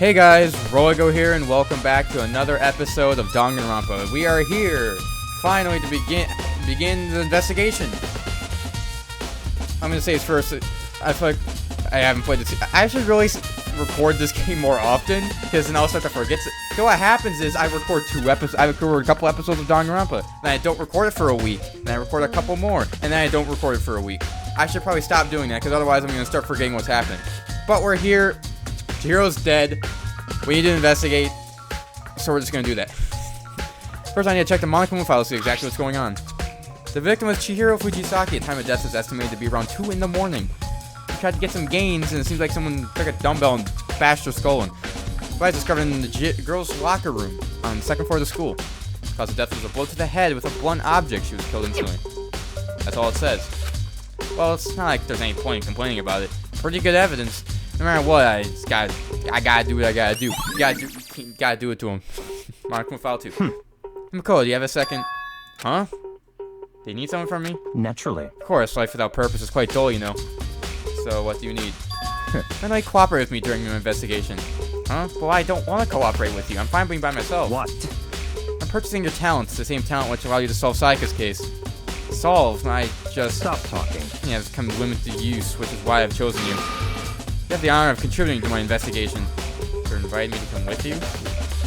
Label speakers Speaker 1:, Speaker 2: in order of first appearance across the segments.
Speaker 1: Hey guys, Roligo here, and welcome back to another episode of Danganronpa. We are here, finally, to begin the investigation. I'm gonna say this first. I feel like I haven't played this. I should really record this game more often, because then I'll start to forget. So what happens is I record I record a couple episodes of Danganronpa, then I don't record it for a week, then I record a couple more, and then I don't record it for a week. I should probably stop doing that, because otherwise I'm gonna start forgetting what's happening. But we're here. Chihiro's dead. We need to investigate, so we're just gonna do that. First, I need to check the Monokuma file to see exactly what's going on. The victim was Chihiro Fujisaki. The time of death is estimated to be around 2 in the morning. He tried to get some gains, and it seems like someone took a dumbbell and bashed her skull in. Bodies discovered in the girls' locker room on the second floor of the school. The cause of death was a blow to the head with a blunt object. She was killed instantly. That's all it says. Well, it's not like there's any point in complaining about it. Pretty good evidence. No matter what, I gotta do what I gotta do. You gotta do it to him. Monokuma file 2. Mako, do you have a second? Huh? Do you need something from me?
Speaker 2: Naturally.
Speaker 1: Of course, life without purpose is quite dull, you know. So, what do you need? Finally, cooperate with me during your investigation. Huh? Well, I don't want to cooperate with you. I'm fine being by myself.
Speaker 2: What?
Speaker 1: I'm purchasing your talents, the same talent which allowed you to solve Saika's case. Solve? I just...
Speaker 2: Stop talking.
Speaker 1: Yeah, it's come to limited use, which is why I've chosen you. You have the honor of contributing to my investigation. You're inviting me to come with you?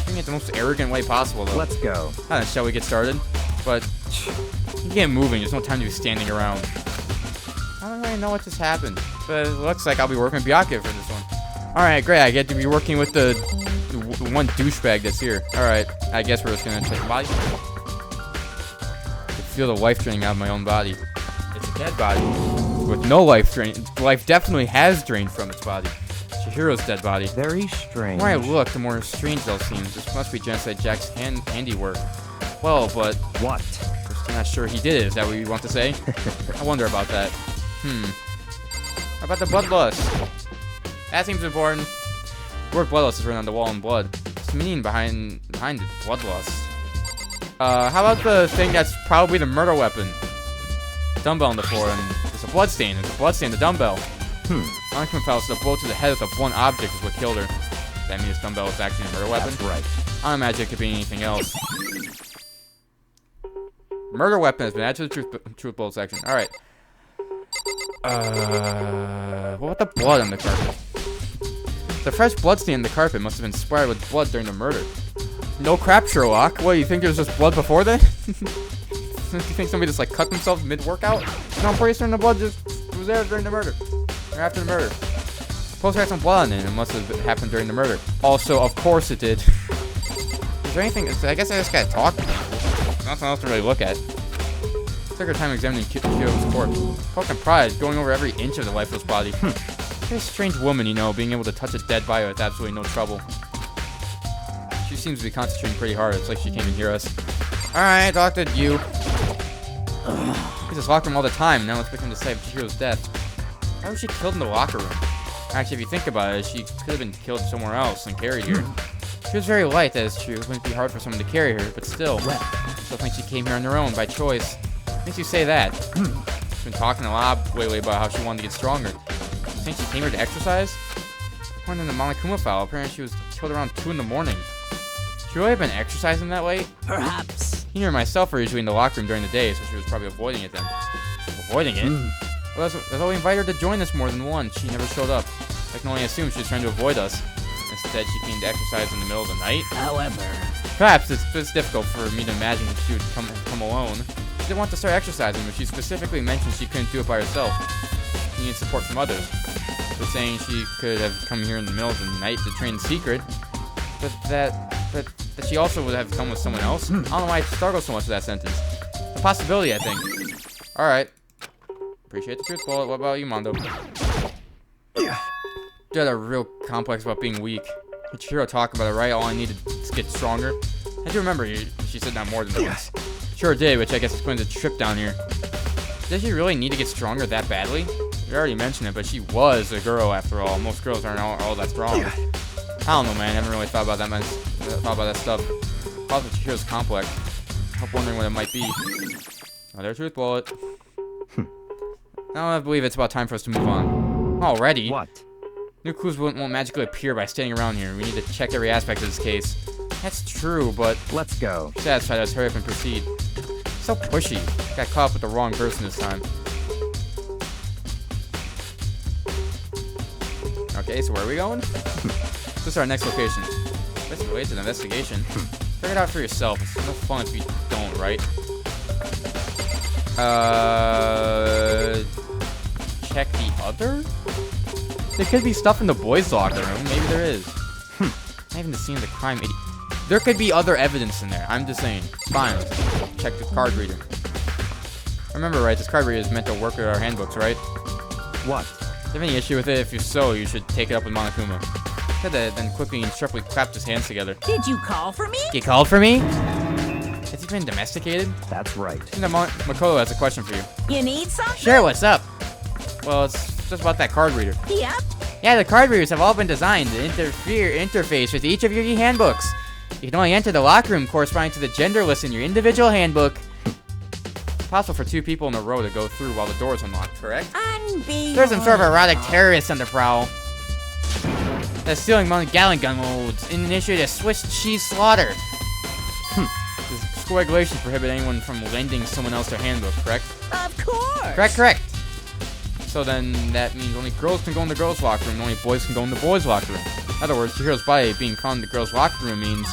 Speaker 1: Doing it the most arrogant way possible, though.
Speaker 2: Let's go.
Speaker 1: Shall we get started? But, you get moving. There's no time to be standing around. I don't really know what just happened, but it looks like I'll be working with Byakuya for this one. Alright, great. I get to be working with the one douchebag that's here. Alright, I guess we're just gonna check the body. I feel the life draining out of my own body. It's a dead body. With no life drain. Life definitely has drained from its body. Chihiro's dead body.
Speaker 2: Very strange.
Speaker 1: The more I look, the more strange they'll seem. This must be Genocide Jack's handiwork. Well, but...
Speaker 2: What?
Speaker 1: I'm not sure he did it. Is that what you want to say? I wonder about that. How about the bloodlust? That seems important. The word bloodlust is written on the wall in blood. What's the meaning behind the bloodlust? How about the thing that's probably the murder weapon? Dumbbell on the floor, and there's a blood stain. There's a blood stain on the dumbbell. Monokuma fell, so the blow to the head with a blunt object is what killed her. That means this dumbbell is actually a murder weapon?
Speaker 2: That's right.
Speaker 1: I don't imagine it could be anything else. Murder weapon has been added to the truth bullet section. Alright. What about the blood on the carpet? The fresh blood stain on the carpet must have been splattered with blood during the murder. No crap, Sherlock. What, you think there was just blood before then? Do you think somebody just like cut themselves mid-workout? No, I'm pretty certain the blood just was there during the murder. Or after the murder. Supposed to have some blood on it, and it must have happened during the murder. Also, of course it did. Is there anything? I guess I just gotta talk. Nothing else to really look at. Took her time examining Chihiro's corpse. Felt and pride, going over every inch of the lifeless body. She's a strange woman, you know, being able to touch a dead body with absolutely no trouble. She seems to be concentrating pretty hard. It's like she came to hear us. Alright, talk to you. He's just locked room all the time. Now let's pick him to save Chihiro's death. Why was she killed in the locker room? Actually, if you think about it, she could have been killed somewhere else and carried here. She was very light, that is true. It wouldn't be hard for someone to carry her, but still. I still think she came here on her own, by choice. Makes you say that. She's been talking a lot lately about how she wanted to get stronger. You think she came here to exercise? According to the Monokuma file, apparently she was killed around 2 in the morning. She really have been exercising that late?
Speaker 2: Perhaps.
Speaker 1: He and myself were usually in the locker room during the day, so she was probably avoiding it then. Avoiding it? Well, that's why we invited her to join us more than once. She never showed up. I can only assume she was trying to avoid us. Instead, she came to exercise in the middle of the night.
Speaker 2: However,
Speaker 1: perhaps it's difficult for me to imagine that she would come alone. She didn't want to start exercising, but she specifically mentioned she couldn't do it by herself. She needed support from others. They're saying she could have come here in the middle of the night to train in secret, but that she also would have come with someone else. I don't know why I struggle so much with that sentence. It's a possibility, I think. All right. Appreciate the truth bullet. What about you, Mondo? You had a real complex about being weak. Did Chihiro talk about it, right? All I needed to get stronger. I do remember she said that more than once. Sure did, which I guess explains the trip down here. Did she really need to get stronger that badly? You already mentioned it, but she was a girl after all. Most girls aren't all that strong. I don't know, man. I haven't really thought about that stuff. Probably Chihiro's complex. I'm wondering what it might be. Another truth bullet. Now I believe it's about time for us to move on. Already?
Speaker 2: What?
Speaker 1: New clues won't magically appear by standing around here. We need to check every aspect of this case. That's true, but...
Speaker 2: Let's go.
Speaker 1: Satisfied, let's hurry up and proceed. So pushy. Got caught up with the wrong person this time. Okay, so where are we going? This is our next location. This is related to the investigation. Figure it out for yourself. It's no fun if you don't, right? Check the other? There could be stuff in the boys' locker room. Maybe there is. Not even the scene of the crime, idiot. There could be other evidence in there. I'm just saying. Fine. Check the card reader. Remember, right? This card reader is meant to work with our handbooks, right?
Speaker 2: What?
Speaker 1: If you have any issue with it, if so, you should take it up with Monokuma. Said that, then quickly and sharply clapped his hands together.
Speaker 3: Did you call for me?
Speaker 1: You called for me? Has he been domesticated?
Speaker 2: That's right.
Speaker 1: Makoto has a question for you.
Speaker 3: You need something?
Speaker 1: Sure, what's up? Well, it's just about that card reader.
Speaker 3: Yep.
Speaker 1: Yeah, the card readers have all been designed to interface with each of your handbooks. You can only enter the locker room corresponding to the gender list in your individual handbook. It's possible for 2 people in a row to go through while the door is unlocked, correct? There's some sort of erotic terrorist on the prowl. That's stealing money gallon gun molds and initiated a Swiss cheese slaughter. The school regulations prohibit anyone from lending someone else their handbook, correct?
Speaker 3: Of course.
Speaker 1: Correct. So then that means only girls can go in the girls' locker room, and only boys can go in the boys' locker room. In other words, your hero's body being found in the girls' locker room means...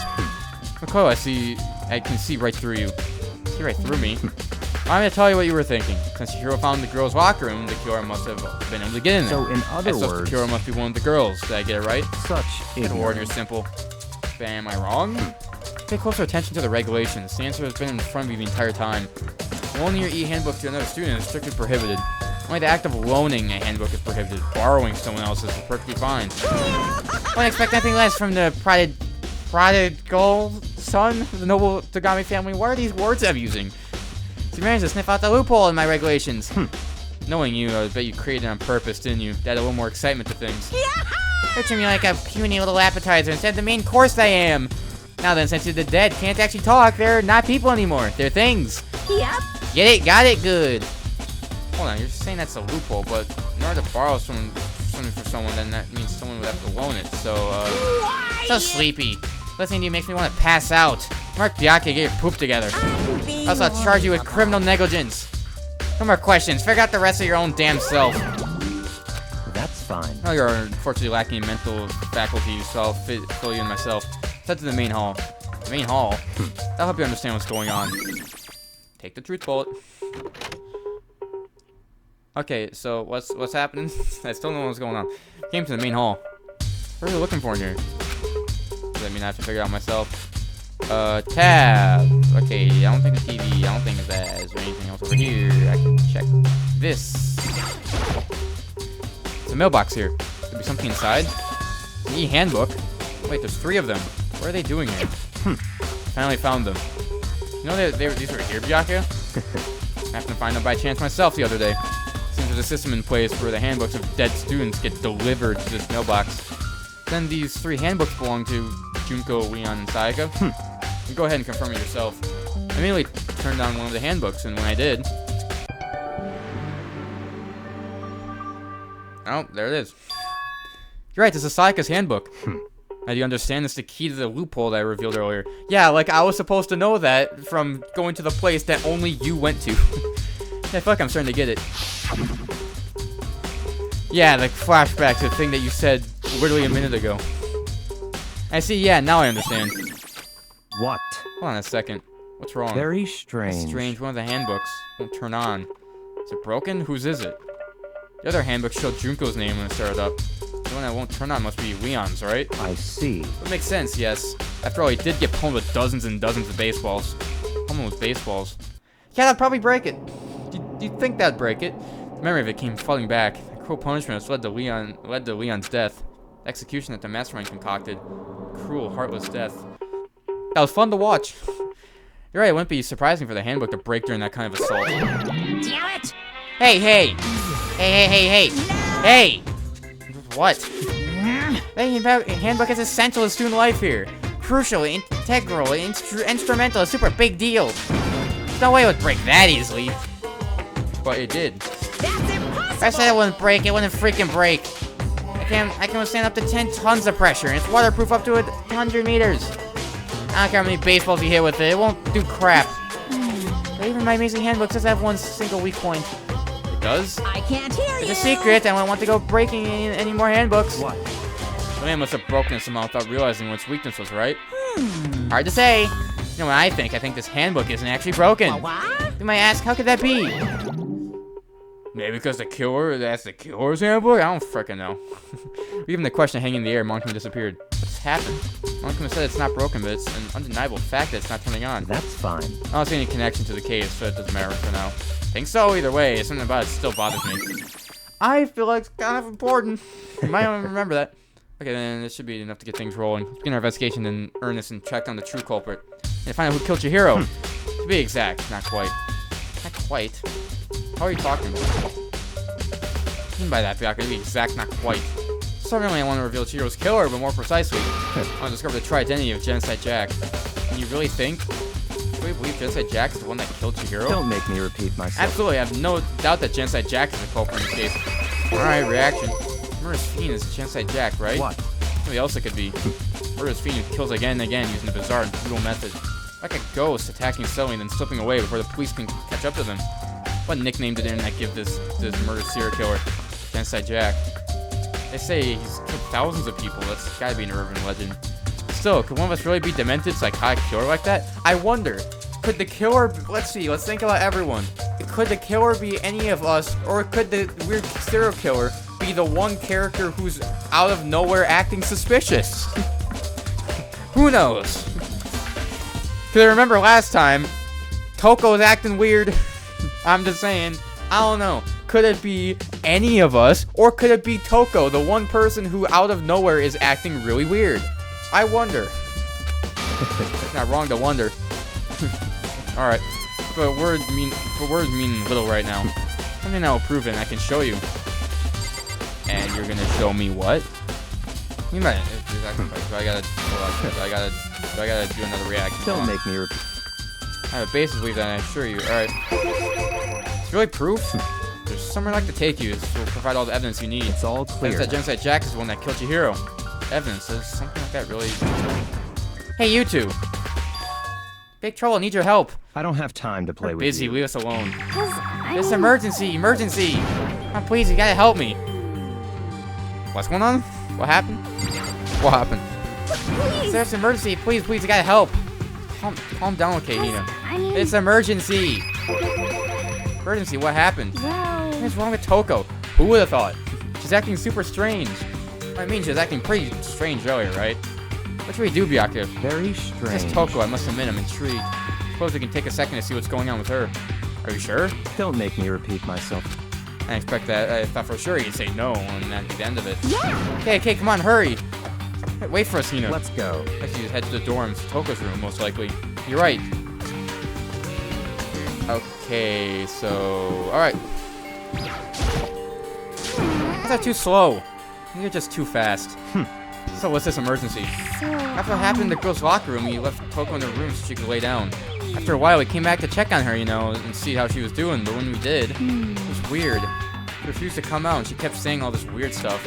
Speaker 1: Makoto, I can see right through you. See right through me. I'm going to tell you what you were thinking. Since your hero found the girls' locker room, the killer must have been able to get in there.
Speaker 2: So in other words...
Speaker 1: the killer must be one of the girls. Did I get it right?
Speaker 2: Such
Speaker 1: The word is simple. But am I wrong? Pay closer attention to the regulations. The answer has been in front of you the entire time. Loaning your e-handbook to another student is strictly prohibited. Only the act of loaning a handbook is prohibited. Borrowing someone else's is perfectly fine. Don't expect anything less from the prodigal son of the noble Tagami family. What are these words I'm using? So you managed to sniff out the loophole in my regulations. Knowing you, I bet you created it on purpose, didn't you? To add a little more excitement to things. Treating me like a puny little appetizer instead of the main course I am. Now then, since the dead can't actually talk, they're not people anymore. They're things.
Speaker 3: Yep.
Speaker 1: Get it? Got it? Good. Hold on, you're saying that's a loophole, but in order to borrow something for someone, then that means someone would have to loan it. So, so sleepy. Listening to you makes me want to pass out. Mark Byakuya, get your poop together. Also, I'll charge you with criminal negligence. No more questions. Figure out the rest of your own damn self.
Speaker 2: That's fine.
Speaker 1: Oh, you're unfortunately lacking in mental faculties, so I'll fill you in myself. Head to the main hall. The main hall? That'll help you understand what's going on. Take the truth bullet. Okay, so what's happening? I still don't know what's going on. Came to the main hall. What are we looking for in here? Does that mean I have to figure it out myself? Tab. Okay, I don't think the TV. I don't think that. Is there anything else over here? I can check this. There's a mailbox here. Could be something inside. An e-handbook. Wait, there's 3 of them. What are they doing here? Finally found them. You know these were here, Byakuya? I happened to find them by chance myself the other day. Seems there's a system in place where the handbooks of dead students get delivered to this mailbox. Then these 3 handbooks belong to Junko, Leon, and Sayaka. You go ahead and confirm it yourself. I immediately turned on one of the handbooks, and when I did... Oh, there it is. You're right, this is Sayaka's handbook. Now, do you understand this is the key to the loophole that I revealed earlier? Yeah, like I was supposed to know that from going to the place that only you went to. I feel like I'm starting to get it. Yeah, the flashback to the thing that you said literally a minute ago. I see, yeah, now I understand.
Speaker 2: What?
Speaker 1: Hold on a second. What's wrong?
Speaker 2: Very strange.
Speaker 1: It's strange, one of the handbooks won't turn on. Is it broken? Whose is it? The other handbook showed Junko's name when it started up. The one that won't turn on must be Leon's, right?
Speaker 2: I see.
Speaker 1: That makes sense, yes. After all, he did get pwned with dozens and dozens of baseballs. Pwned with baseballs. Yeah, that'd probably break it. You'd think that'd break it. The memory of it came flooding back. The cruel punishment has led to Leon's death. The execution that the mastermind concocted. Cruel, heartless death. That was fun to watch. You're right, it wouldn't be surprising for the handbook to break during that kind of assault.
Speaker 3: Damn it!
Speaker 1: Hey! Hey! What? The handbook is essential to student life here. Crucial, integral, instrumental, a super big deal. There's no way it would break that easily. But it did.
Speaker 3: That's impossible!
Speaker 1: If I said it wouldn't break, it wouldn't freaking break. I I can withstand up to 10 tons of pressure, and it's waterproof up to 100 meters. I don't care how many baseballs you hit with it, it won't do crap. But even my amazing handbook doesn't have one single weak point. It does?
Speaker 3: I can't hear you.
Speaker 1: It's a secret, I don't want to go breaking any more handbooks.
Speaker 2: What?
Speaker 1: The man must have broken it somehow without realizing what its weakness was, right? Hard to say. You know what I think? I think this handbook isn't actually broken.
Speaker 3: What?
Speaker 1: You might ask, how could that be? Maybe because that's the killer's handbook? I don't frickin' know. Even the question hanging in the air, Monkman disappeared. What's happened? Monkman said it's not broken, but it's an undeniable fact that it's not turning on.
Speaker 2: That's fine.
Speaker 1: I don't see any connection to the case, so it doesn't matter for now. Think so, either way. Something about it still bothers me. I feel like it's kind of important. You might not remember that. Okay, then this should be enough to get things rolling. Let's begin our investigation in earnest and track down the true culprit. And find out who killed your hero. To be exact, not quite. Not quite. How are you talking about? What do you mean by that, Bianca? To be exact, not quite. Certainly I want to reveal Chihiro's killer, but more precisely, I want to discover the true identity of Genocide Jack. And you really believe Genocide Jack is the one that killed Chihiro?
Speaker 2: Don't make me repeat myself.
Speaker 1: Absolutely, I have no doubt that Genocide Jack is the culprit in this case. Alright, reaction. Murderous Fiend is Genocide Jack, right?
Speaker 2: What?
Speaker 1: Somebody else it could be. Murderous Fiend who kills again and again using a bizarre and brutal method. Like a ghost attacking Sully and then slipping away before the police can catch up to them. What nickname did the internet give this murderous serial killer? Genocide Jack. They say he's killed thousands of people. That's gotta be an urban legend. Still, could one of us really be demented, psychotic killer like that? I wonder. Could the killer... Let's think about everyone. Could the killer be any of us, or could the weird serial killer be the one character who's out of nowhere acting suspicious? Who knows? Because I remember last time, Toko was acting weird. I'm just saying. I don't know. Could it be any of us, or could it be Toko, the one person who out of nowhere is acting really weird? I wonder. Not wrong to wonder. Alright. But words mean little right now. Something that will prove it and I can show you. And you're gonna show me what? You might. Do I gotta do another reaction?
Speaker 2: Don't make me repeat.
Speaker 1: I have a basis belief that I assure you. Alright. It's really proof? There's somewhere I'd like to take you. This will provide all the evidence you need.
Speaker 2: It's all clear.
Speaker 1: That Genocide Jack is the one that killed Chihiro. Evidence. Does something like that really... Hey, you two. Big trouble. Need your help.
Speaker 2: I don't have time to play with
Speaker 1: Busy.
Speaker 2: you.
Speaker 1: Leave us alone. It's emergency. Emergency. Oh, please, you gotta help me. What's going on? What happened? What happened?
Speaker 3: Please.
Speaker 1: There's an emergency. Please, you gotta help. Calm down, okay, Nina. It's emergency. Emergency, what happened? What's wrong with Toko? Who would have thought? She's acting super strange. I mean, she was acting pretty strange earlier, right? What should we do, Byakuya?
Speaker 2: Very strange.
Speaker 1: It's Toko, I must admit, I'm intrigued. Suppose we can take a second to see what's going on with her. Are you sure?
Speaker 2: Don't make me repeat myself.
Speaker 1: I expect that. I thought for sure you'd say no, and that'd be the end of it.
Speaker 3: Yeah.
Speaker 1: Okay, come on, hurry. Wait for us, Hina.
Speaker 2: Let's go.
Speaker 1: Actually, head to the dorms, Toko's room, most likely. You're right. Okay, so... Alright. That's not too slow. You're just too fast. So what's this emergency? After what happened in the girls' locker room, we left Toko in the room so she could lay down. After a while, we came back to check on her, you know, and see how she was doing, but when we did, it was weird. She refused to come out, and she kept saying all this weird stuff.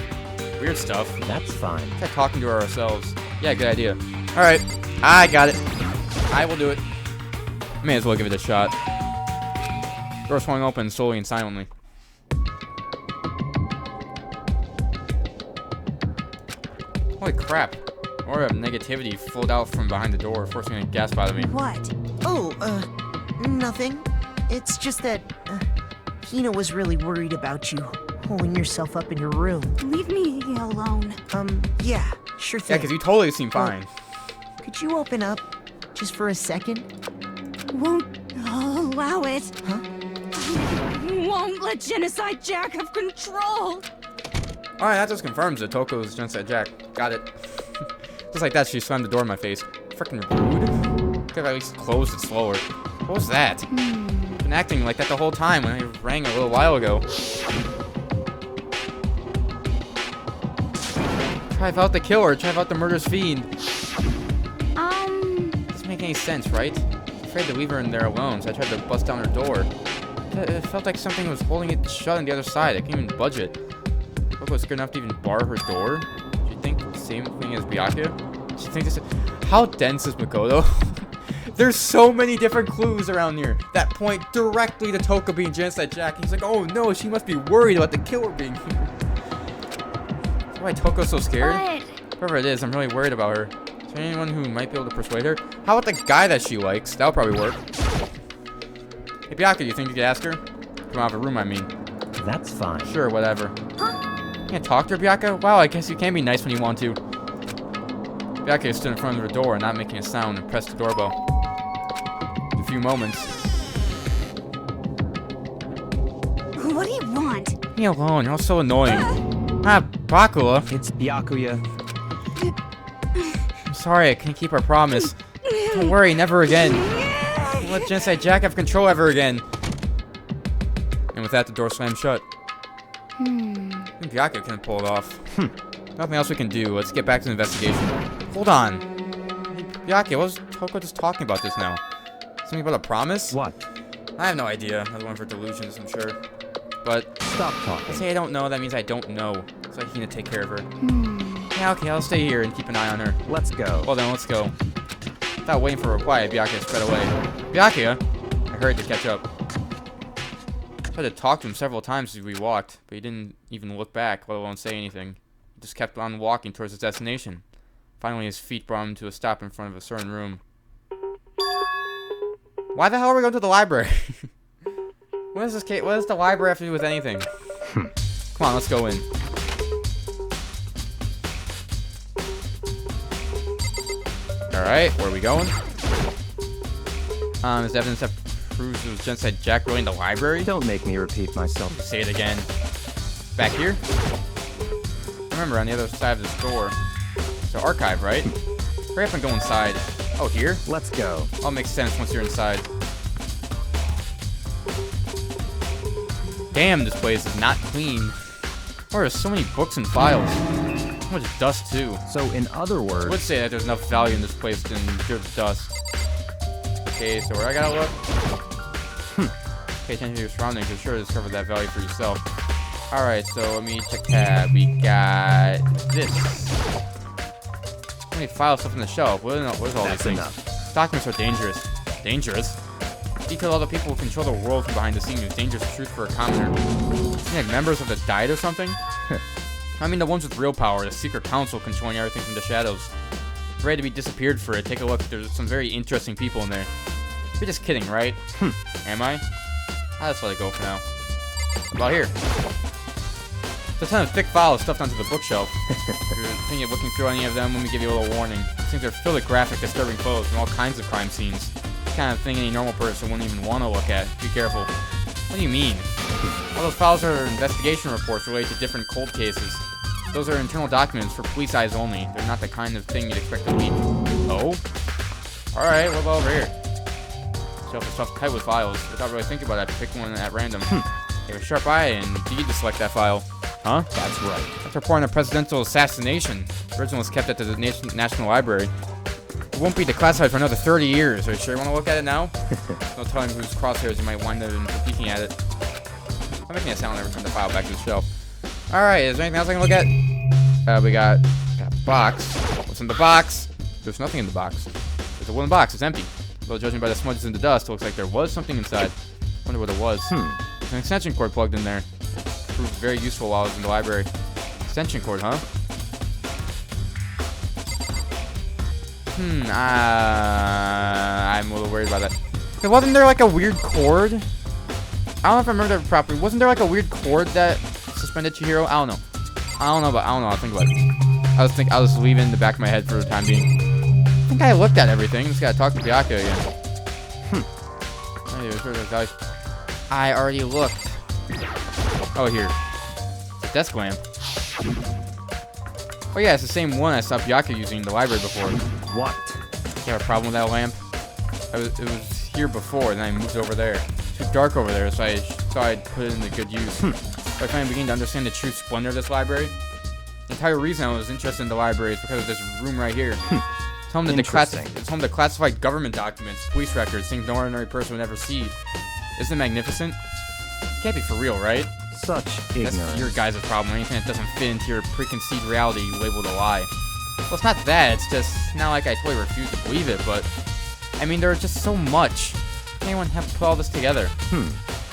Speaker 1: Weird stuff.
Speaker 2: That's fine.
Speaker 1: We tried talking to her ourselves. Yeah, good idea. Alright, I got it. I will do it. May as well give it a shot. Door swung open slowly and silently. Holy crap. Aura of negativity flowed out from behind the door, forcing a gasp out of me.
Speaker 4: What? Oh, nothing. It's just that, Hina was really worried about you, holding yourself up in your room.
Speaker 3: Leave me alone.
Speaker 4: Yeah, sure
Speaker 1: Yeah,
Speaker 4: thing.
Speaker 1: because you totally seem fine.
Speaker 4: Could you open up, just for a second?
Speaker 3: Won't allow it.
Speaker 4: Huh?
Speaker 3: Won't let Genocide Jack have control.
Speaker 1: Alright, that just confirms that Toko's Genocide Jack. Got it. Just like that, she slammed the door in my face. Freaking rude. Could have at least closed it slower. What was that? Been acting like that the whole time when I rang a little while ago. Drive out the killer, drive out the murderous fiend. Doesn't make any sense, right? I was afraid to leave her in there alone, so I tried to bust down her door. It felt like something was holding it shut on the other side. I couldn't even budge it. Toko's good enough to even bar her door? Do you think the same thing as Byakuya? Do you think this? How dense is Makoto? There's so many different clues around here that point directly to Toko being Genocide Jack. He's like, oh no, she must be worried about the killer being here. That's why Toko's so scared. Whoever it is, I'm really worried about her. Is there anyone who might be able to persuade her? How about the guy that she likes? That'll probably work. Hey, Byakuya, do you think you could ask her? Come out of a room, I mean.
Speaker 2: That's fine.
Speaker 1: Sure, whatever. Can't talk to her, Byakuya? Wow, I guess you can be nice when you want to. Byakuya stood in front of her door, not making a sound, and pressed the doorbell. A few moments.
Speaker 3: What do you want?
Speaker 1: Leave me alone, you're all so annoying. Bakula.
Speaker 2: It's Byakuya.
Speaker 1: I'm sorry, I can't keep our promise. Don't worry, never again. Don't let Genocide Jack have control ever again. And with that, the door slammed shut. Byakuya couldn't pull it off. Nothing else we can do. Let's get back to the investigation. Hold on. Hey, Byakuya, what was Toko just talking about this now? Something about a promise?
Speaker 2: What?
Speaker 1: I have no idea. Another one for delusions, I'm sure. But
Speaker 2: Stop talking.
Speaker 1: I say I don't know, that means I don't know. So I need to take care of her. Yeah, okay, I'll stay here and keep an eye on her.
Speaker 2: Let's go.
Speaker 1: Well then, let's go. Without waiting for a reply, Byakuya sped away. Byakuya? I hurried to catch up. I tried to talk to him several times as we walked, but he didn't even look back, let alone say anything. He just kept on walking towards his destination. Finally, his feet brought him to a stop in front of a certain room. Why the hell are we going to the library? What does the library have to do with anything? Come on, let's go in. Alright, where are we going? Is evidence that proves it was Genocide Jack really in the library?
Speaker 2: Don't make me repeat myself.
Speaker 1: Say it again. Back here? Remember, on the other side of this door. So archive, right? Hurry up and go inside. Oh, here?
Speaker 2: Let's go.
Speaker 1: All makes sense once you're inside. Damn, this place is not clean. Oh, there's so many books and files. So much dust, too.
Speaker 2: So, in other words...
Speaker 1: I would say that there's enough value in this place than just dust. Okay, so where I gotta look? Pay attention to your surroundings. You're sure to discover that value for yourself. Alright, so let me check tab. We got this. How many file stuff on the shelf? What is all these
Speaker 2: That's
Speaker 1: things?
Speaker 2: enough.
Speaker 1: Documents are dangerous. Dangerous? Detail all the people who control the world from behind the scenes. Dangerous truth for a commoner. Like members of the Diet or something? I mean the ones with real power, the secret council controlling everything from the shadows. Ready to be disappeared for it. Take a look. There's some very interesting people in there. You're just kidding, right? Am I? I'll just let it go for now. About here. There's a ton of thick files stuffed onto the bookshelf. If you're thinking of looking through any of them, let me give you a little warning. These things are filled with graphic, disturbing photos from all kinds of crime scenes. The kind of thing any normal person wouldn't even want to look at. Be careful. What do you mean? All those files are investigation reports related to different cold cases. Those are internal documents for police eyes only. They're not the kind of thing you'd expect to leak. Oh? Alright, what about over here? Shelf is stuffed tight with files. Without really thinking about it, I picked one at random. You have a sharp eye and indeed to select that file. Huh?
Speaker 2: That's right.
Speaker 1: That's a report on a presidential assassination. The original was kept at the National Library. It won't be declassified for another 30 years. Are you sure you want to look at it now? No telling whose crosshairs you might wind up in for peeking at it. I'm making a sound every time the file back to the shelf. Alright, is there anything else I can look at? We got a box. What's in the box? There's nothing in the box. There's a wooden box. It's empty. Though judging by the smudges in the dust, it looks like there was something inside. Wonder what it was. There's an extension cord plugged in there. Proved very useful while I was in the library. Extension cord, huh? I'm a little worried about that. Hey, wasn't there like a weird cord? I don't know if I remember that properly. Wasn't there like a weird cord that suspended Chihiro? I don't know. I'll think about it. I'll just leave it in the back of my head for the time being. I think I looked at everything. Just gotta talk to Byakuya again. I already looked. Oh, here. It's a desk lamp. Oh yeah, it's the same one I saw Byakuya using in the library before.
Speaker 2: What?
Speaker 1: You have a problem with that lamp? It was here before, and then I moved over there. It's too dark over there, so I thought I'd put it into good use. But I finally began to understand the true splendor of this library. The entire reason I was interested in the library is because of this room right here. It's home to classified government documents, police records, things no ordinary person would ever see. Isn't it magnificent? It can't be for real, right?
Speaker 2: Such ignorance.
Speaker 1: That's your guys' problem. Anything that doesn't fit into your preconceived reality, you label it a lie. Well, it's not that. It's just not like I totally refuse to believe it, but I mean, there's just so much. How can anyone have put all this together?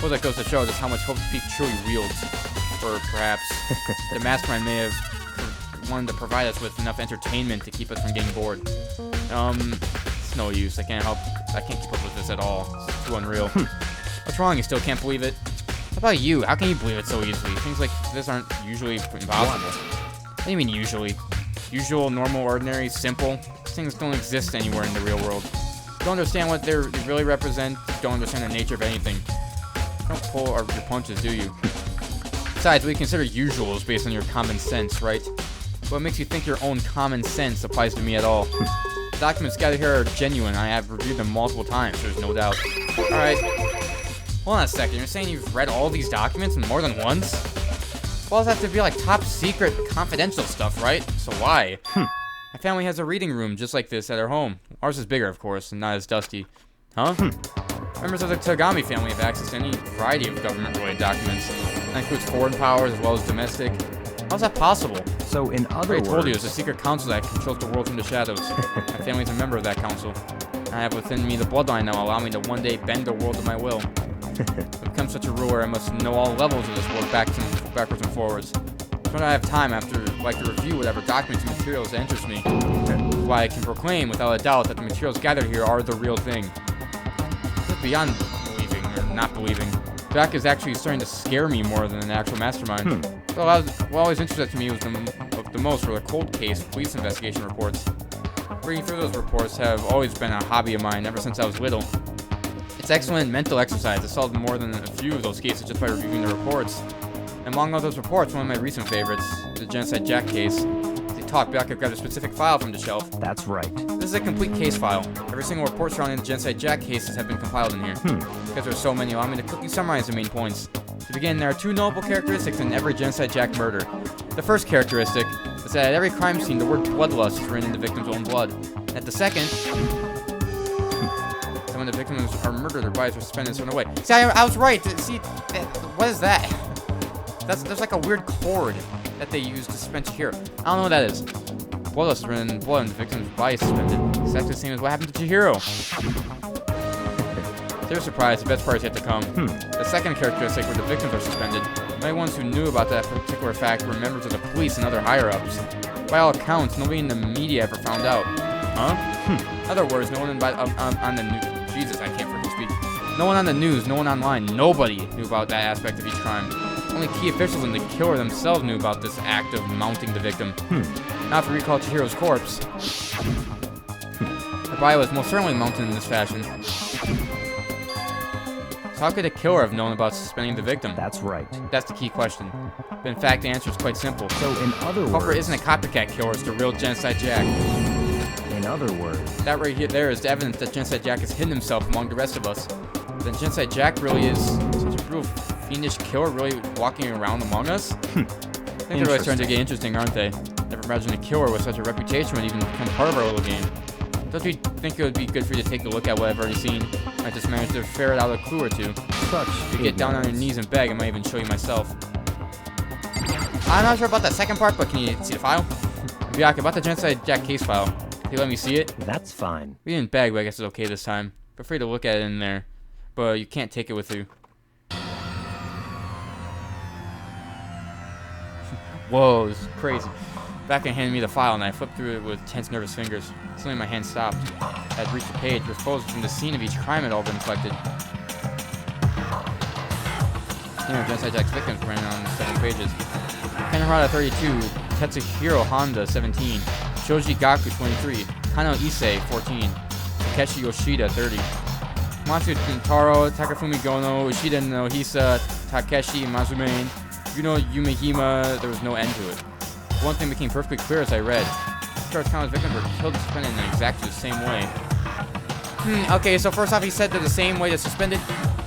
Speaker 1: Well, that goes to show just how much Hope's Peak truly wields. Or perhaps the mastermind may have wanted to provide us with enough entertainment to keep us from getting bored. It's no use. I can't keep up with this at all. It's too unreal. What's wrong? You still can't believe it? How about you? How can you believe it so easily? Things like this aren't usually impossible. What do you mean usually? Usual, normal, ordinary, simple? These things don't exist anywhere in the real world. You don't understand what they really represent. You don't understand the nature of anything. You don't pull your punches, do you? Besides, we consider usuals based on your common sense, right? What makes you think your own common sense applies to me at all? The documents gathered here are genuine. I have reviewed them multiple times, there's no doubt. Alright. Hold on a second, you're saying you've read all these documents more than once? Well, those have to be like top secret, confidential stuff, right? So why? My family has a reading room just like this at our home. Ours is bigger, of course, and not as dusty. Huh? Members of the Tagami family have access to any variety of government-related documents. That includes foreign powers as well as domestic. How's that possible?
Speaker 2: So, in other words...
Speaker 1: I told you, it's a secret council that controls the world from the shadows. My family's a member of that council. I have within me the bloodline that will allow me to one day bend the world to my will. To become such a ruler, I must know all levels of this world backwards and forwards. So when I have time, I'd like to review whatever documents and materials that interest me. That's why I can proclaim without a doubt that the materials gathered here are the real thing. It's beyond believing or not believing. Jack is actually starting to scare me more than an actual mastermind. So what always interested me was the most were the cold case police investigation reports. Reading through those reports have always been a hobby of mine ever since I was little. It's excellent mental exercise. I solved more than a few of those cases just by reviewing the reports. And among all those reports, one of my recent favorites, the Genocide Jack case. As he talked, Bianca grabbed a specific file from the shelf.
Speaker 2: That's right.
Speaker 1: This is a complete case file. Every single report surrounding the Genocide Jack cases have been compiled in here. Because there's so many, allow me to quickly summarize the main points. To begin, there are two notable characteristics in every Genocide Jack murder. The first characteristic is that at every crime scene, the word bloodlust is written in the victim's own blood. And at the second, that when the victims are murdered, their bodies are suspended in a certain way. See, I was right. See, what is that? There's like a weird cord that they use to suspend Chihiro. I don't know what that is. Bloodlust is written in blood and the victim's body is suspended. Exactly the same as what happened to Chihiro. They're surprised. The best part is yet to come. The second characteristic where the victims are suspended. The only ones who knew about that particular fact were members of the police and other higher-ups. By all accounts, nobody in the media ever found out. Huh? In other words, no one on the news. Jesus, I can't freaking speak. No one on the news, no one online, nobody knew about that aspect of each crime. Only key officials and the killer themselves knew about this act of mounting the victim. Now, if you recall Chihiro's corpse, the body was most certainly mounted in this fashion. So how could a killer have known about suspending the victim?
Speaker 2: That's right.
Speaker 1: That's the key question. But in fact, the answer is quite simple.
Speaker 2: So, in other words...
Speaker 1: Culprit isn't a copycat killer, it's the real Genocide Jack.
Speaker 2: In other words...
Speaker 1: That right here, there is the evidence that Genocide Jack has hidden himself among the rest of us. Then Genocide Jack really is such a real fiendish killer, really walking around among us? I think they're really starting to get interesting, aren't they? Never imagined a killer with such a reputation would even become part of our little game. Don't you think it would be good for you to take a look at what I've already seen? I just managed to ferret out a clue or two.
Speaker 2: Such
Speaker 1: If you get down on your knees and beg, I might even show you myself. I'm not sure about that second part, but can you see the file? Bianca, about the Genocide Jack case file. Can you let me see it?
Speaker 2: That's fine.
Speaker 1: We didn't beg, but I guess it's okay this time. Feel free to look at it in there. But you can't take it with you. Whoa, this is crazy. Bianca handed me the file and I flipped through it with tense, nervous fingers. Suddenly my hand stopped. I had reached the page where photos from the scene of each crime had all been collected. You know, Genocide Jack's victims ran on several pages. Kanahara 32, Tetsuhiro Honda 17, Shoji Gaku 23, Kano Issei 14, Takeshi Yoshida 30, Matsu Taro, Takafumi Gono, Ushida no Hisa, Takeshi Mazume, Yuno Yumehima. There was no end to it. One thing became perfectly clear as I read. Kano's victims were killed and suspended in exactly the same way. Okay, so first off, he said they're the same way they're suspended.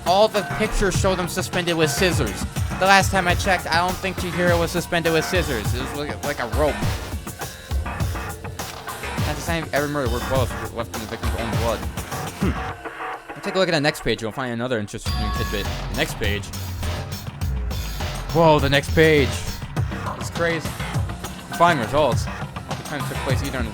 Speaker 1: All the pictures show them suspended with scissors. The last time I checked, I don't think Chihiro was suspended with scissors. It was like a rope. That's the same every murder where blood was left in the victim's own blood. We'll take a look at the next page. You'll find another interesting tidbit. The next page. Whoa, the next page. It's crazy. Fine results. All the times took place either on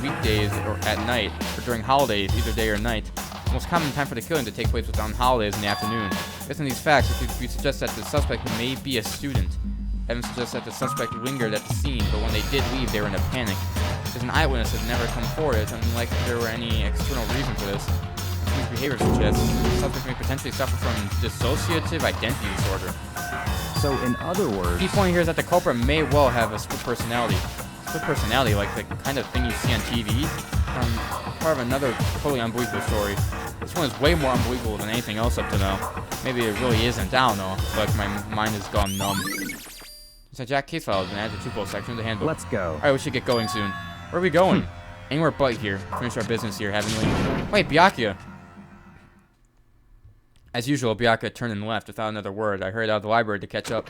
Speaker 1: weekdays or at night, or during holidays, either day or night. The most common time for the killing to take place was on holidays in the afternoon. Based on these facts, we suggest that the suspect may be a student. Evidence suggests that the suspect lingered at the scene, but when they did leave, they were in a panic. There's an eyewitness that never come forward. It's unlikely there were any external reason for this. These behaviors suggest the suspect may potentially suffer from dissociative identity disorder.
Speaker 2: So, in other words...
Speaker 1: Key point here is that the culprit may well have a split personality. Split personality, like the kind of thing you see on TV, part of another totally unbelievable story. This one is way more unbelievable than anything else up to now. Maybe it really isn't, I don't know. Like, my mind has gone numb. It's a Jack case file and add the tupelo section of the handbook.
Speaker 2: Let's go.
Speaker 1: Alright, we should get going soon. Where are we going? Anywhere but here. Finish our business here, haven't we? Wait, Byakuya. As usual, Byakuya turned and left without another word. I hurried out of the library to catch up.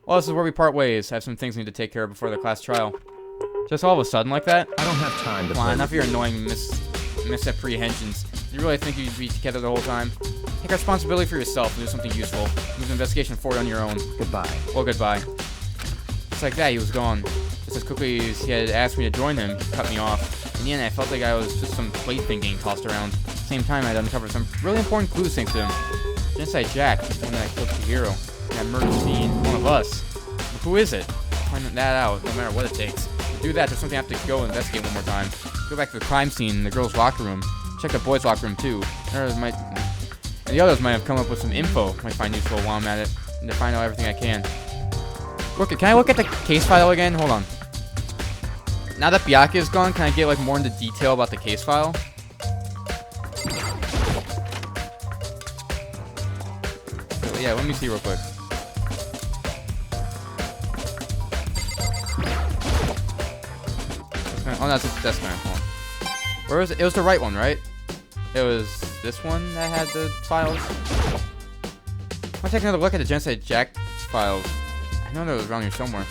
Speaker 1: Well, this is where we part ways. I have some things I need to take care of before the class trial. Just all of a sudden like that?
Speaker 2: I don't have time to
Speaker 1: Come on,
Speaker 2: play
Speaker 1: enough of
Speaker 2: with
Speaker 1: your annoying misapprehensions. You really think you'd be together the whole time? Take responsibility for yourself and do something useful. Move the investigation forward on your own.
Speaker 2: Goodbye.
Speaker 1: Well, goodbye. Just like that, he was gone. Just as quickly as he had asked me to join him, he cut me off. In the end, I felt like I was just some plaything getting tossed around. At the same time, I'd uncovered some really important clues thanks to him. Genocide Jack, the one that killed Chihiro. That murder scene, one of us. But who is it? Find that out, no matter what it takes. To do that, there's something I have to go investigate one more time. Go back to the crime scene in the girls' locker room. Check the boys' locker room too. And the others might have come up with some info. Might find useful while I'm at it. And to find out everything I can. Can I look at the case file again? Hold on. Now that Byakuya is gone, can I get like more into detail about the case file? Yeah, let me see real quick. Oh, that's a desk man. Hold on. Where was it? It was the right one, right? It was this one that had the files. I'll take another look at the Genocide Jack files. I know that was around here somewhere.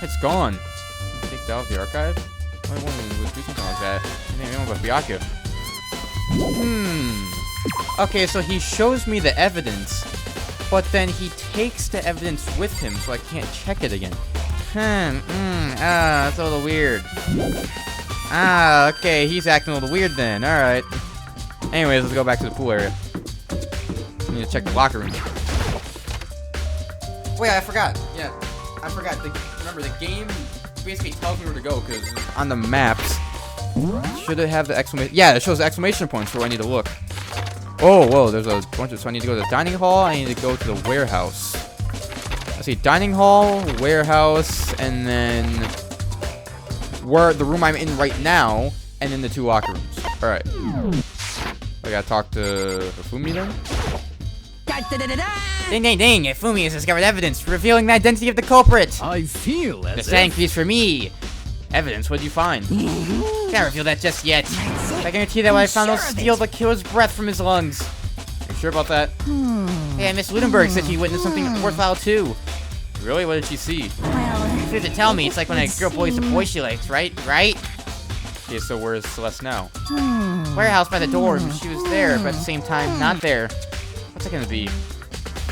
Speaker 1: It's gone. Take that off the archive? Why wouldn't we do something like that? Maybe about Byakuya. Okay, so he shows me the evidence, but then he takes the evidence with him, so I can't check it again. That's a little weird. Okay, he's acting a little weird then. Alright. Anyways, let's go back to the pool area. I need to check the locker room. Wait, I forgot. Yeah, I forgot. Remember, the game basically tells me where to go, because on the maps, should it have the exclamation? Yeah, it shows the exclamation points for where I need to look. Oh, whoa, there's a bunch of... So I need to go to the dining hall, I need to go to the warehouse. Let's see, dining hall, warehouse, and then... where the room I'm in right now, and then the two locker rooms. Alright. I gotta talk to Hifumi then? Ding ding ding! Hifumi has discovered evidence revealing the identity of the culprit!
Speaker 2: I feel as
Speaker 1: The same piece for me! Evidence, what did you find? Can't reveal that just yet. I guarantee that what I found will steal the killer's breath from his lungs. Are you sure about that? Hey, Miss Ludenberg said she witnessed something worthwhile too. Really? What did she see?
Speaker 3: Well,
Speaker 1: You have to tell me. It's like when a girl bullies the boy she likes, right? Right? Okay, so where's Celeste now? Warehouse by the door. She was there, but at the same time, not there. What's it gonna be?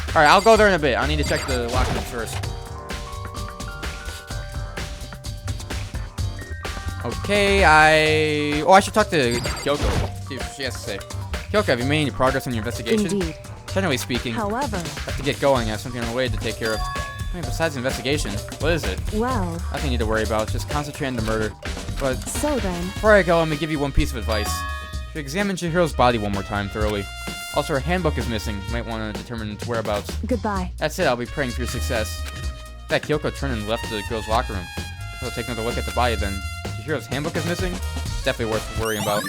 Speaker 1: Alright, I'll go there in a bit. I need to check the locker room first. Okay, I should talk to Kyoko. See what she has to say. Kyoko, have you made any progress on your investigation?
Speaker 5: Indeed.
Speaker 1: Generally speaking,
Speaker 5: However,
Speaker 1: I have to get going. I have something on the way to take care of. I mean, besides the investigation, what is it?
Speaker 5: well,
Speaker 1: Nothing you need to worry about. Just concentrate on the murder. But
Speaker 5: so then,
Speaker 1: before I go, let me give you one piece of advice. You should examine Chihiro's body one more time thoroughly. Also, her handbook is missing. You might want to determine its whereabouts.
Speaker 5: goodbye.
Speaker 1: That's it. I'll be praying for your success. In fact, Kyoko turned and left the girls' locker room. I'll take another look at the body then. Chihiro's handbook is missing? It's definitely worth worrying about.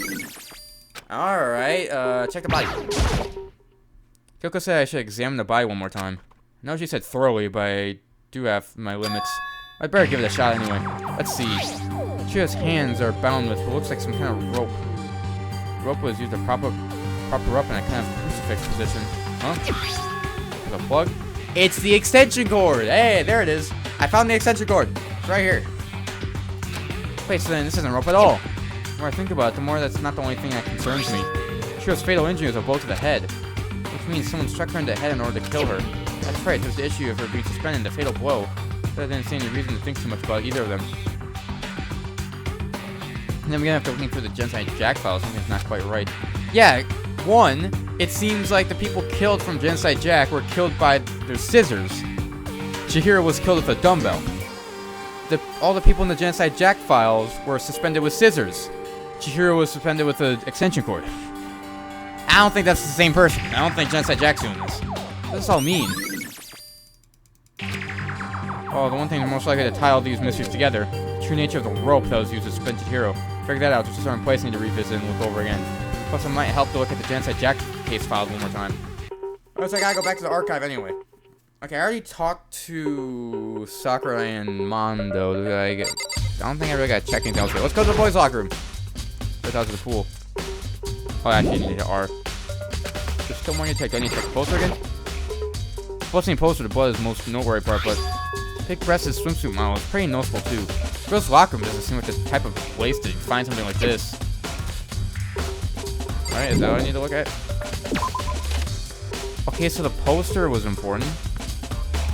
Speaker 1: Alright, check the body. Kyoko said I should examine the body one more time. I know she said thoroughly, but I do have my limits. I'd better give it a shot anyway. Let's see. Chihiro's hands are bound with what looks like some kind of rope. The rope was used to prop her up in a kind of crucifix position. Huh? With a plug? It's the extension cord! Hey, there it is. I found the extension cord. It's right here. Wait, so then this isn't rope at all. The more I think about it, the more that's not the only thing that concerns me. Chihiro's fatal injury was a blow to the head, which means someone struck her in the head in order to kill her. That's right, there's the issue of her being suspended, the fatal blow. But I didn't see any reason to think too much about either of them. And then we're gonna have to look through the Genocide Jack files, something's not quite right. Yeah, one, it seems like the people killed from Genocide Jack were killed by their scissors. Chihiro was killed with a dumbbell. All the people in the Genocide Jack files were suspended with scissors. Chihiro was suspended with an extension cord. I don't think that's the same person. I don't think Genocide Jack's doing this. What does this all mean? Oh, the one thing most likely to tie all these mysteries together, the true nature of the rope that was used to suspend Chihiro. Figure that out, just a certain place I need to revisit and look over again. Plus, it might help to look at the Genocide Jack case files one more time. Oh, so I gotta go back to the archive anyway. Okay, I already talked to Sakura and Mondo. I don't think I really gotta check anything else. Let's go to the boys' locker room. Let's out to the pool. Oh, actually, I need to hit R. There's still more to take. Do I need to check the poster again? Busting poster, the blood is the most noteworthy part, but big breasted swimsuit model is pretty noticeable too. Girls' locker room doesn't seem like the type of place to find something like this. Alright, is that what I need to look at? Okay, so the poster was important.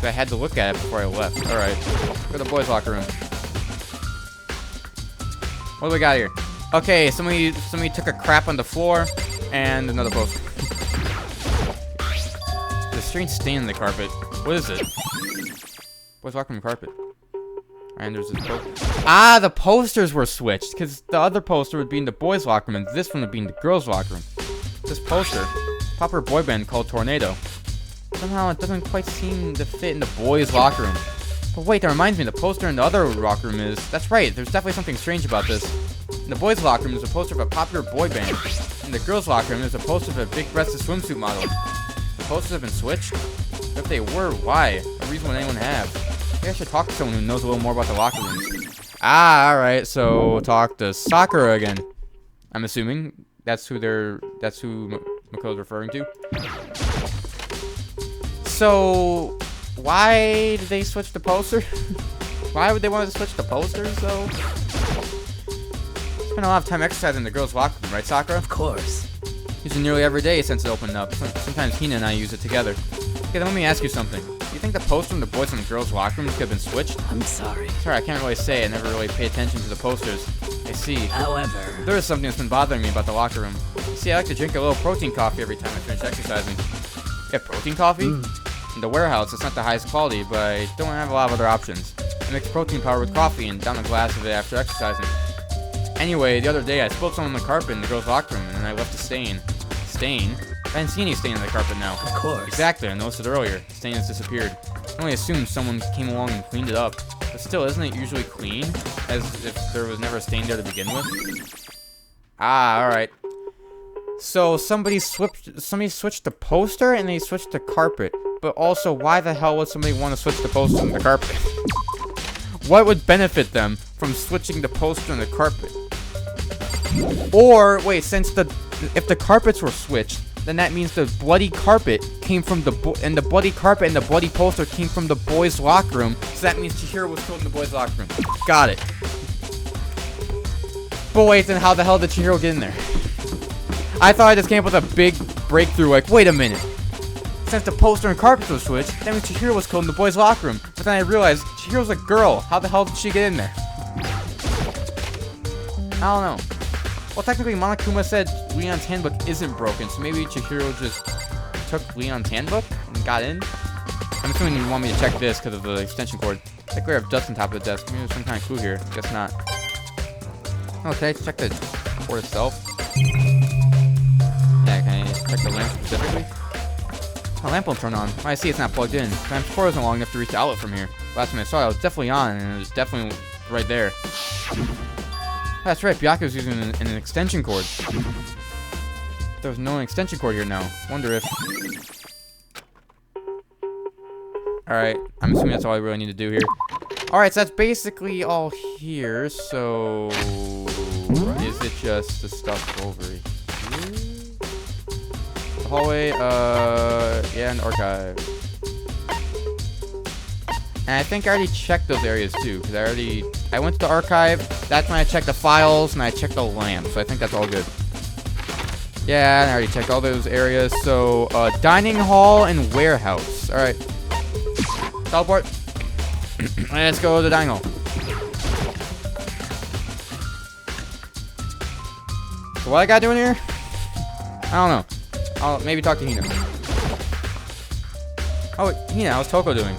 Speaker 1: I had to look at it before I left. Alright, go to the boys' locker room. What do we got here? Okay, somebody took a crap on the floor, and another poster. There's a strange stain in the carpet. What is it? Boys' locker room carpet. And there's this poster. Ah, the posters were switched, because the other poster would be in the boys' locker room, and this one would be in the girls' locker room. This poster, popular boy band called Tornado. Somehow it doesn't quite seem to fit in the boys' locker room. But wait, that reminds me, the poster in the other locker room is... That's right, there's definitely something strange about this. In the boys' locker room, there's a poster of a popular boy band. In the girls' locker room, there's a poster of a big-breasted swimsuit model. The posters have been switched? If they were, why? What reason would anyone have? Maybe I should talk to someone who knows a little more about the locker rooms. Ah, alright, so talk to Sakura again. I'm assuming that's who Makoto's referring to. So, why did they switch the poster? Why would they want to switch the posters, though? Spent a lot of time exercising in the girls' locker room, right, Sakura?
Speaker 5: Of course.
Speaker 1: Use it nearly every day since it opened up. Sometimes Hina and I use it together. Okay, then let me ask you something. Do you think the poster in the boys' and the girls' locker rooms could have been switched?
Speaker 5: I'm sorry.
Speaker 1: Sorry, I can't really say. I never really pay attention to the posters. I see.
Speaker 5: However,
Speaker 1: There is something that's been bothering me about the locker room. You see, I like to drink a little protein coffee every time I finish exercising. You have protein coffee? In the warehouse, it's not the highest quality, but I don't have a lot of other options. I mix protein powder with coffee and down a glass of it after exercising. Anyway, the other day I spilled some on the carpet in the girls' locker room, and then I left a stain. Stain? I didn't see any stain on the carpet now.
Speaker 5: of course.
Speaker 1: Exactly, I noticed it earlier. The stain has disappeared. I only assumed someone came along and cleaned it up. But still, isn't it usually clean? As if there was never a stain there to begin with? Ah, alright. So somebody switched the poster and they switched the carpet. But also, why the hell would somebody want to switch the poster and the carpet? What would benefit them from switching the poster and the carpet? Or, wait, if the carpets were switched, then that means the bloody carpet came from the bloody carpet and the bloody poster came from the boys' locker room. So that means Chihiro was killed in the boys' locker room. Got it. But wait, then how the hell did Chihiro get in there? I thought I just came up with a big breakthrough, like, wait a minute. Since the poster and carpets were switched, that means Chihiro was killed in the boys' locker room. But then I realized, Chihiro's a girl. How the hell did she get in there? I don't know. Well, technically, Monokuma said Leon's handbook isn't broken, so maybe Chihiro just took Leon's handbook and got in? I'm assuming you want me to check this because of the extension cord. I think we have dust on top of the desk. Maybe there's some kind of clue here. Guess not. Oh, can I check the cord itself? Yeah, can I check the lamp specifically? My lamp won't turn on. Oh, I see it's not plugged in. The lamp cord isn't long enough to reach the outlet from here. Last time I saw it, it was definitely on, and it was definitely right there. That's right, Byakuya was using an extension cord. There's no extension cord here now. Wonder if... Alright, I'm assuming that's all I really need to do here. Alright, so that's basically all here, so... Is it just the stuff over here? The hallway, yeah, and archive. And I think I already checked those areas too, because I went to the archive, that's when I checked the files, and I checked the lamp, so I think that's all good. Yeah, and I already checked all those areas, so, dining hall and warehouse. Alright, Teleport. Let's go to Dango. So what I gotta do in here? I don't know. I'll maybe talk to Hina. Oh, Hina, how's Toko doing?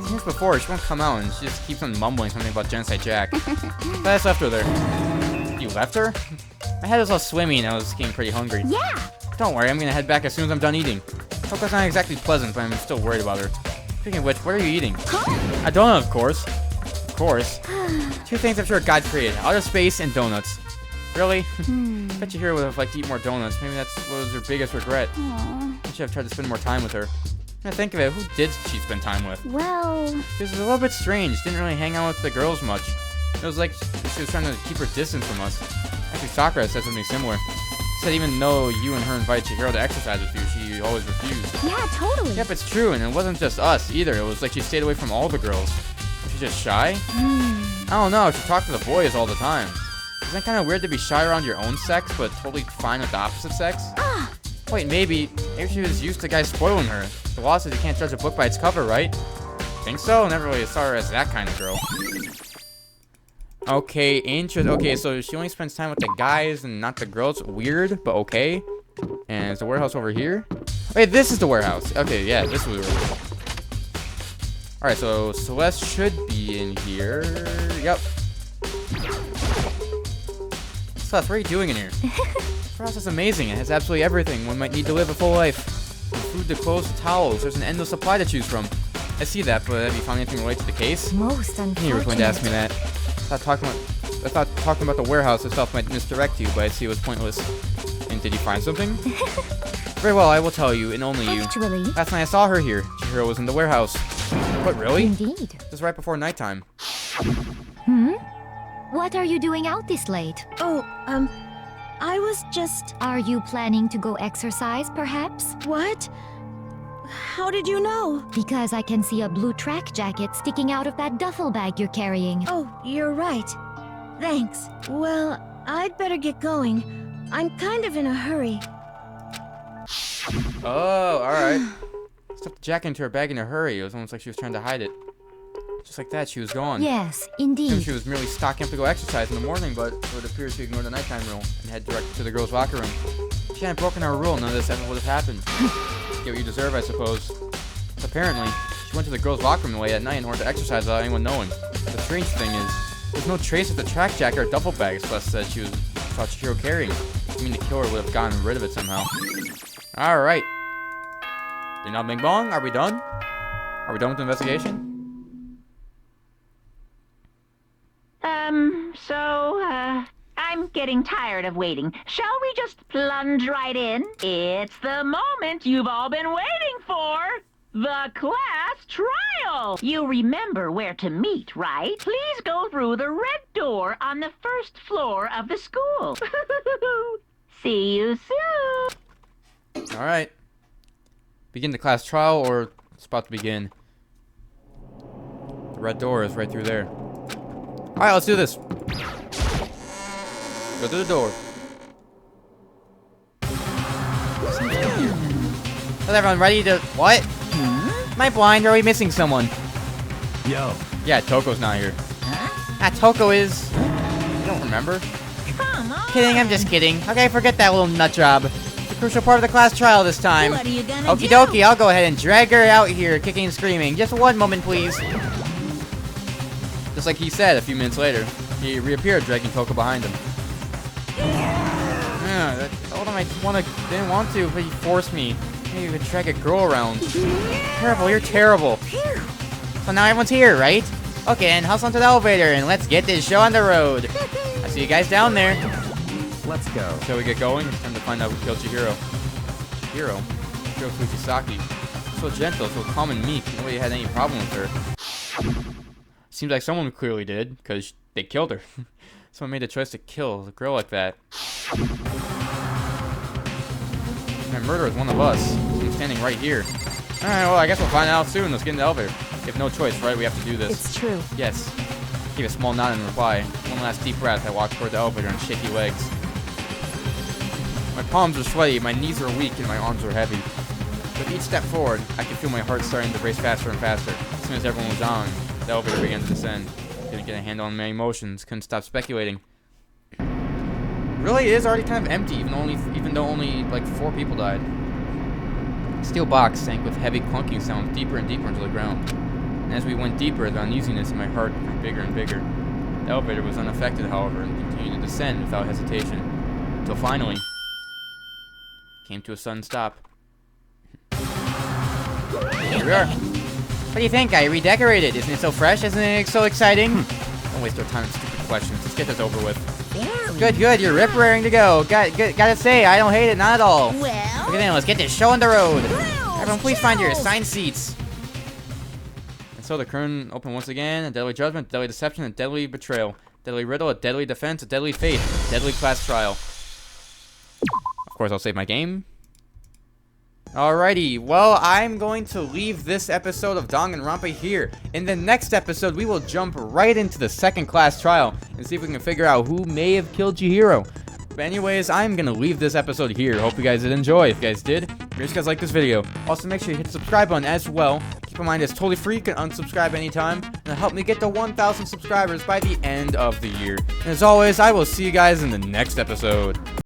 Speaker 1: Since before, she won't come out and she just keeps on mumbling something about Genocide Jack. But I just left her there. You left her? My head was all swimmy and I was getting pretty hungry.
Speaker 3: Yeah.
Speaker 1: Don't worry, I'm gonna head back as soon as I'm done eating. Toko's not exactly pleasant, but I'm still worried about her. Speaking of which, what are you eating? A donut, of course. Of course. Two things I'm sure God created. Outer space and donuts. Really? Bet you here would have liked to eat more donuts. Maybe that was her biggest regret. I should have tried to spend more time with her. Now think of it, who did she spend time with?
Speaker 3: Well...
Speaker 1: This was a little bit strange. Didn't really hang out with the girls much. It was like she was trying to keep her distance from us. Actually, Sakura said something similar. She said even though you and her invited Chihiro to exercise with you, she always refused.
Speaker 3: Yeah, totally.
Speaker 1: Yep, it's true, and it wasn't just us either. It was like she stayed away from all the girls. Was she just shy? I don't know, she talked to the boys all the time. Isn't it kind of weird to be shy around your own sex, but totally fine with the opposite sex? Wait, maybe she was used to guys spoiling her. The law says you can't judge a book by its cover, right? Think so? Never really saw her as that kind of girl. Okay, okay, so she only spends time with the guys and not the girls. Weird, but okay. And is the warehouse over here? Wait, this is the warehouse. Okay, yeah, this is where we're. Alright, so Celeste should be in here. Yep. Celeste, what are you doing in here? This warehouse is amazing. It has absolutely everything one might need to live a full life. From food to clothes to towels. There's an endless supply to choose from. I see that, but have you found anything related to the case?
Speaker 3: Most unfortunate.
Speaker 1: You were going to ask me that. I thought talking about the warehouse itself might misdirect you, but I see it was pointless. And did you find something? Very well, I will tell you, and only you.
Speaker 3: Actually...
Speaker 1: Last night I saw her here. Chihiro was in the warehouse. What, really?
Speaker 3: Indeed.
Speaker 1: Just right before nighttime.
Speaker 3: What are you doing out this late?
Speaker 5: Oh, I was just...
Speaker 3: Are you planning to go exercise, perhaps?
Speaker 5: What? How did you know?
Speaker 3: Because I can see a blue track jacket sticking out of that duffel bag you're carrying.
Speaker 5: Oh, you're right. Thanks. Well, I'd better get going. I'm kind of in a hurry.
Speaker 1: Oh, alright. Stuffed the jacket into her bag in a hurry. It was almost like she was trying to hide it. Just like that, she was gone.
Speaker 3: Yes,
Speaker 1: She
Speaker 3: indeed.
Speaker 1: was merely stocking up to go exercise in the morning, but it would appear she ignored the nighttime rule and head directly to the girls' locker room. If she hadn't broken our rule, none of this ever would have happened. Get what you deserve, I suppose. Apparently, she went to the girls' locker room late at night in order to exercise without anyone knowing. The strange thing is, there's no trace of the track jacket or duffel bag Celeste said she thought Chihiro carrying. I mean, the killer would have gotten rid of it somehow. Alright. Ding dong bing bong, are we done? Are we done with the investigation?
Speaker 6: I'm getting tired of waiting. Shall we just plunge right in? It's the moment you've all been waiting for. The class trial. You remember where to meet, right? Please go through the red door on the first floor of the school. See you soon.
Speaker 1: Alright. Begin the class trial, or it's about to begin. The red door is right through there. Alright, let's do this. Go through the door. Is everyone ready to... What? Am I blind, or are we missing someone?
Speaker 2: Yo.
Speaker 1: Yeah, Toko's not here. Toko is... You don't remember?
Speaker 6: Come on.
Speaker 1: Kidding, I'm just kidding. Okay, forget that little nut job. It's a crucial part of the class trial this time.
Speaker 6: What are you gonna
Speaker 1: Okie
Speaker 6: do?
Speaker 1: dokie, I'll go ahead and drag her out here, kicking and screaming. Just one moment, please. Just like he said a few minutes later. He reappeared, dragging Toko behind him. Yeah, I told him I didn't want to, but he forced me. Maybe you could drag a girl around. Terrible, you're terrible. So now everyone's here, right? Okay, and hustle into the elevator, and let's get this show on the road. I see you guys down there.
Speaker 2: Let's go.
Speaker 1: Shall we get going? It's time to find out who killed Chihiro. Chihiro Fujisaki. So gentle, so calm and meek. Nobody had any problem with her. Seems like someone clearly did, because they killed her. Someone made a choice to kill a girl like that. My murderer is one of us. I'm standing right here. Alright, well, I guess we'll find out soon. Let's get in the elevator. We have no choice, right? We have to do this.
Speaker 3: It's true.
Speaker 1: Yes. Gave a small nod in reply. One last deep breath. I walked toward the elevator on shaky legs. My palms are sweaty, my knees are weak, and my arms are heavy. With each step forward, I can feel my heart starting to race faster and faster. As soon as everyone was on, the elevator began to descend. Couldn't get a handle on my emotions. Couldn't stop speculating. Really, it is already kind of empty, even though only like 4 people died. The steel box sank with heavy clunking sounds deeper and deeper into the ground. And as we went deeper, the uneasiness in my heart grew bigger and bigger. The elevator was unaffected, however, and continued to descend without hesitation, until finally came to a sudden stop. Here we are. What do you think? I redecorated. Isn't it so fresh? Isn't it so exciting? Don't waste our time on stupid questions. Let's get this over with. Good, good. You're rip-raring to go. Gotta say, I don't hate it, not at all.
Speaker 5: Well,
Speaker 1: Look at that. Let's get this show on the road. Everyone, please find your assigned seats. And so the curtain opened once again. A deadly judgment, a deadly deception, a deadly betrayal. Deadly riddle, a deadly defense, a deadly fate, a deadly class trial. Of course, I'll save my game. Alrighty, well, I'm going to leave this episode of Danganronpa here. In the next episode, we will jump right into the second class trial and see if we can figure out who may have killed Chihiro. But anyways, I'm going to leave this episode here. Hope you guys did enjoy. If you guys did, make sure you guys like this video. Also, make sure you hit the subscribe button as well. Keep in mind, it's totally free. You can unsubscribe anytime. And it'll help me get to 1,000 subscribers by the end of the year. And as always, I will see you guys in the next episode.